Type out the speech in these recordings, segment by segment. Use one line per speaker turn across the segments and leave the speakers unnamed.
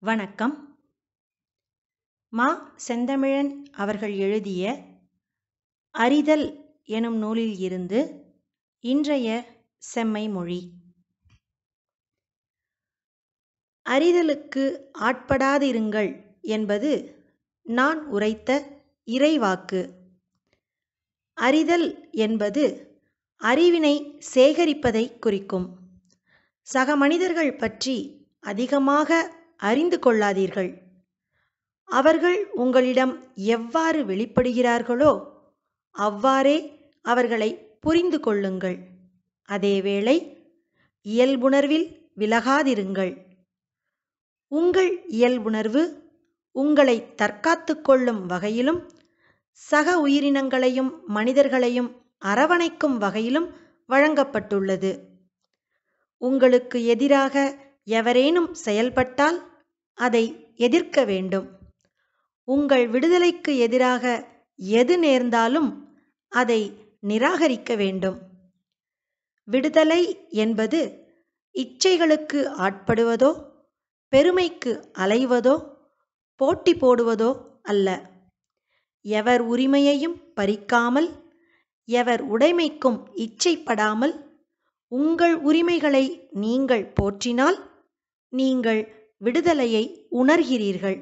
வணக்கம். மா. செந்தமிழன் அவர்கள் எழுதிய அறிதல் எனும் நூலில் இருந்து இன்றைய செம்மை மொழி. அறிதலுக்கு ஆட்படாதிருங்கள் என்பது நான் உரைத்த இறைவாக்கு. அறிதல் என்பது அறிவினை சேகரிப்பதை குறிக்கும். சக மனிதர்கள் பற்றி அதிகமாக அறிந்து கொள்ளாதீர்கள். அவர்கள் உங்களிடம் எவ்வாறு வெளிப்படுகிறார்களோ அவ்வாறே அவர்களை புரிந்து கொள்ளுங்கள். அதேவேளை இயல்புணர்வில் விலகாதிருங்கள். உங்கள் இயல்புணர்வு உங்களை தற்காத்து கொள்ளும் வகையிலும் சக உயிரினங்களையும் மனிதர்களையும் அரவணைக்கும் வகையிலும் வழங்கப்பட்டுள்ளது. உங்களுக்கு எதிராக எவரேனும் செயல்பட்டால் அதை எதிர்க்க வேண்டும். உங்கள் விடுதலைக்கு எதிராக எது நேர்ந்தாலும் அதை நிராகரிக்க வேண்டும். விடுதலை என்பது இச்சைகளுக்கு ஆட்படுவதோ பெருமைக்கு அலைவதோ போட்டி போடுவதோ அல்ல. எவர் உரிமையையும் பறிக்காமல் எவர் உடைமைக்கும் இச்சைப்படாமல் உங்கள் உரிமைகளை நீங்கள் போற்றினால் நீங்கள் விடுதலையை உணர்கிறீர்கள்.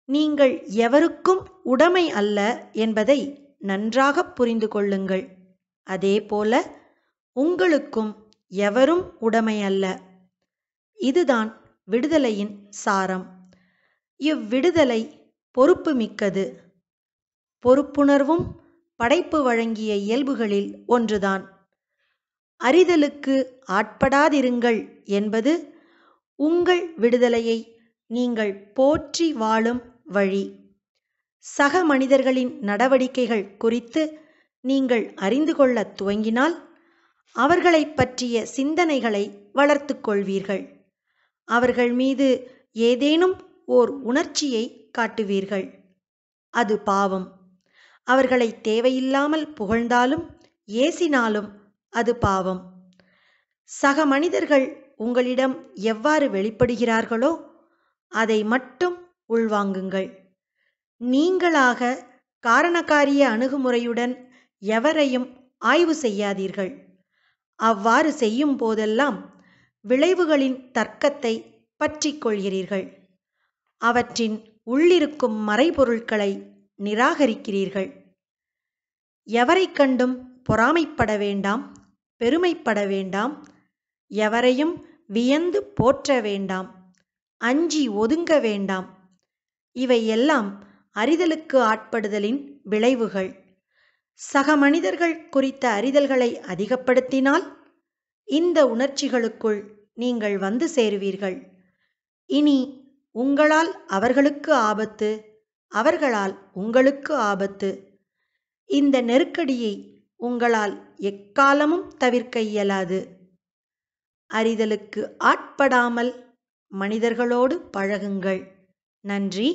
நீங்கள் எவருக்கும் உடைமை அல்ல என்பதை நன்றாக புரிந்து கொள்ளுங்கள். அதேபோல உங்களுக்கும் எவரும் உடைமை அல்ல. இதுதான் விடுதலையின் சாரம். இவ்விடுதலை பொறுப்பு மிக்கது. பொறுப்புணர்வும் படைப்பு வழங்கிய இயல்புகளில் ஒன்றுதான். அறிதலுக்கு ஆட்படாதிருங்கள் என்பது உங்கள் விடுதலையை நீங்கள் போற்றி வாழும் வழி. சக மனிதர்களின் நடவடிக்கைகள் குறித்து நீங்கள் அறிந்து கொள்ள துவங்கினால் அவர்களை பற்றிய சிந்தனைகளை வளர்த்து கொள்வீர்கள். அவர்கள் மீது ஏதேனும் ஓர் உணர்ச்சியை காட்டுவீர்கள். அது பாவம். அவர்களை தேவையில்லாமல் புகழ்ந்தாலும் ஏசினாலும் அது பாவம். சக மனிதர்கள் உங்களிடம் எவ்வாறு வெளிப்படுகிறார்களோ அதை மட்டும் உள்வாங்குங்கள். நீங்களாக காரணகாரிய அணுகுமுறையுடன் எவரையும் ஆய்வு செய்யாதீர்கள். அவ்வாறு செய்யும் போதெல்லாம் விளைவுகளின் தர்க்கத்தை பற்றிக் கொள்கிறீர்கள். அவற்றின் உள்ளிருக்கும் மறைபொருட்களை நிராகரிக்கிறீர்கள். எவரைக் கண்டும் பொறாமைப்பட வேண்டாம், பெருமைப்பட வேண்டாம். எவரையும் வியந்து போற்ற வேண்டாம், அஞ்சி ஒதுங்க வேண்டாம். இவை எல்லாம் அறிதலுக்கு ஆட்படுதலின் விளைவுகள். சக மனிதர்கள் குறித்த அறிதல்களை அதிகப்படுத்தினால் இந்த உணர்ச்சிகளுக்குள் நீங்கள் வந்து சேருவீர்கள். இனி உங்களால் அவர்களுக்கு ஆபத்து, அவர்களால் உங்களுக்கு ஆபத்து. இந்த நெருக்கடியை உங்களால் எக்காலமும் தவிர்க்க இயலாது. அறிதலுக்கு ஆட்படாமல் மனிதர்களோடு பழகுங்கள். நன்றி.